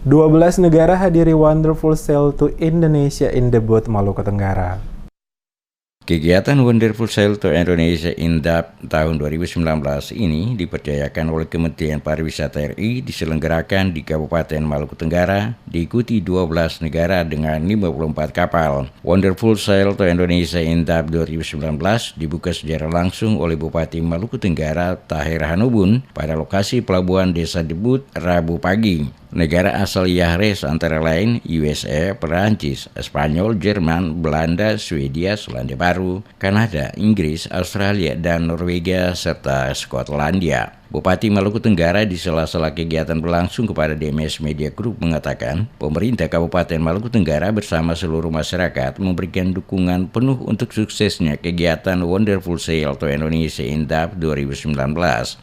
12 negara hadiri Wonderful Sail to Indonesia in Debut Maluku Tenggara. Kegiatan Wonderful Sail to Indonesia in Debut tahun 2019 ini dipercayakan oleh Kementerian Pariwisata RI diselenggarakan di Kabupaten Maluku Tenggara, diikuti 12 negara dengan 54 kapal. Wonderful Sail to Indonesia in Debut 2019 dibuka secara langsung oleh Bupati Maluku Tenggara Tahir Hanubun pada lokasi pelabuhan Desa Debut Rabu pagi. Negara asal Yahres antara lain USA, Perancis, Spanyol, Jerman, Belanda, Swedia, Selandia Baru, Kanada, Inggris, Australia, dan Norwegia, serta Skotlandia. Bupati Maluku Tenggara di sela-sela kegiatan berlangsung kepada DMS Media Group mengatakan, pemerintah Kabupaten Maluku Tenggara bersama seluruh masyarakat memberikan dukungan penuh untuk suksesnya kegiatan Wonderful Sail to Indonesia in Debut 2019.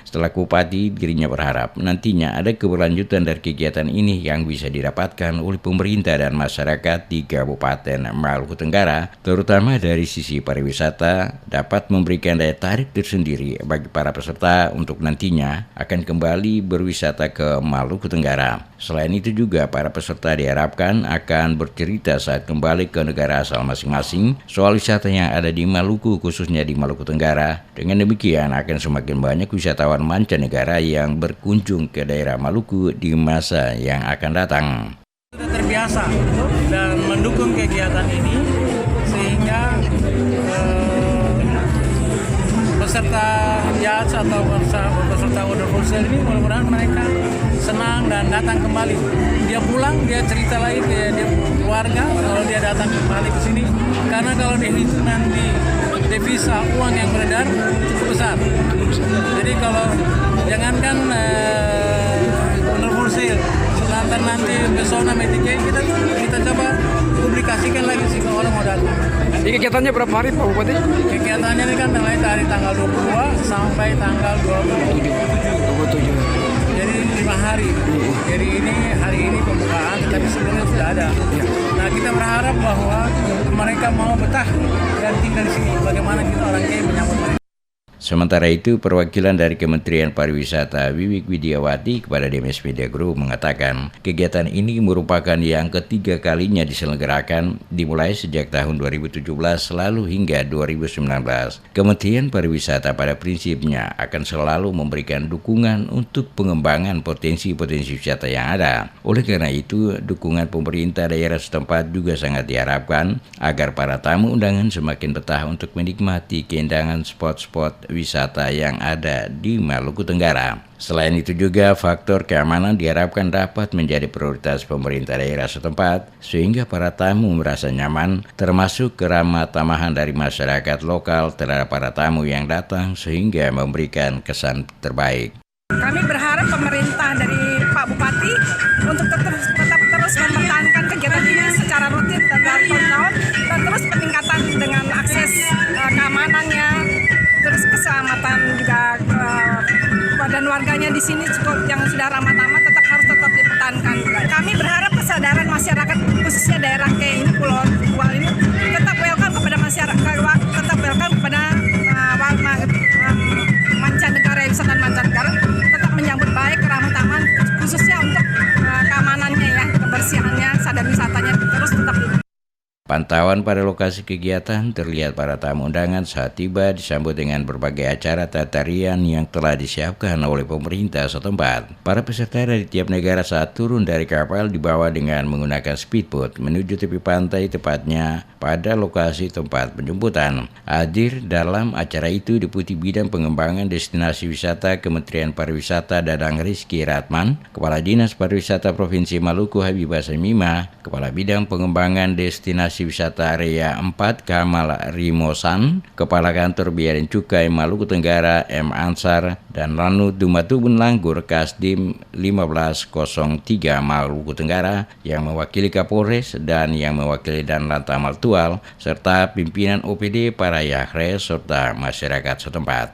Setelah Bupati, dirinya berharap nantinya ada keberlanjutan dari kegiatan ini yang bisa didapatkan oleh pemerintah dan masyarakat di Kabupaten Maluku Tenggara, terutama dari sisi pariwisata, dapat memberikan daya tarik tersendiri bagi para peserta untuk nantinya akan kembali berwisata ke Maluku Tenggara. Selain itu juga para peserta diharapkan akan bercerita saat kembali ke negara asal masing-masing soal wisata yang ada di Maluku, khususnya di Maluku Tenggara. Dengan demikian akan semakin banyak wisatawan mancanegara yang berkunjung ke daerah Maluku di masa yang akan datang. Sudah terbiasa dan mendukung kegiatan ini sehingga peserta yacht atau peserta Wonderful Sail ini mudah-mudahan mereka senang dan datang kembali. Dia pulang, dia cerita lagi ke dia keluarga kalau dia datang kembali ke sini. Karena kalau dihitung nanti devisa uang yang beredar cukup besar. Jadi kalau jangankan Wonderful Sail, nanti pesona Metikei kita coba publikasikan lagi sih ke orang mau datang. Ini kegiatannya berapa hari Pak Bupati? Kegiatannya ini kan mulai dari tanggal 22 sampai tanggal 27. Jadi 5 hari. Jadi hari ini pembukaan, tetapi sebelumnya sudah ada. Nah, kita berharap bahwa mereka mau betah dan tinggal di sini. Bagaimana kita orang Kei menyambut mereka. Sementara itu, perwakilan dari Kementerian Pariwisata Wiwik Widiawati kepada DMS Media Group mengatakan kegiatan ini merupakan yang ketiga kalinya diselenggarakan dimulai sejak tahun 2017 lalu hingga 2019. Kementerian Pariwisata pada prinsipnya akan selalu memberikan dukungan untuk pengembangan potensi-potensi wisata yang ada. Oleh karena itu, dukungan pemerintah daerah setempat juga sangat diharapkan agar para tamu undangan semakin betah untuk menikmati keindahan spot-spot wisata yang ada di Maluku Tenggara. Selain itu juga faktor keamanan diharapkan dapat menjadi prioritas pemerintah daerah setempat sehingga para tamu merasa nyaman, termasuk keramah tamahan dari masyarakat lokal terhadap para tamu yang datang sehingga memberikan kesan terbaik. Kami berharap pemerintah dari Pak Bupati untuk tetap terus mempertahankan kegiatan ini secara rutin dan tahun-tahun dan terus peningkatan dengan akses keamanannya, terus keselamatan juga dan warganya di sini cukup yang sudah ramah tamah tetap dipertahankan. Kami berharap kesadaran masyarakat khususnya daerah Kei ini Pulau Tual ini tetap welcome kepada masyarakat, tetap welcome kepada mancanegara, wisatawan mancanegara, tetap menyambut baik ramah tamah khususnya untuk keamanannya ya, kebersihannya, sadar wisatanya terus tetap. Pantauan pada lokasi kegiatan terlihat para tamu undangan saat tiba disambut dengan berbagai acara tarian yang telah disiapkan oleh pemerintah setempat. Para peserta dari tiap negara saat turun dari kapal dibawa dengan menggunakan speedboat menuju tepi pantai, tepatnya pada lokasi tempat penjemputan. Hadir dalam acara itu Deputi Bidang Pengembangan Destinasi Wisata Kementerian Pariwisata Dadang Rizky Ratman, Kepala Dinas Pariwisata Provinsi Maluku Habibah Semima, Kepala Bidang Pengembangan Destinasi Wisata Area 4 Kamal Rimosan, Kepala Kantor Bea dan Cukai Maluku Tenggara M. Ansar, dan Ranu Dumatubun Langgur Kasdim 1503 Maluku Tenggara yang mewakili Kapolres dan yang mewakili Danlantamal Tual serta pimpinan OPD para Yahres serta masyarakat setempat.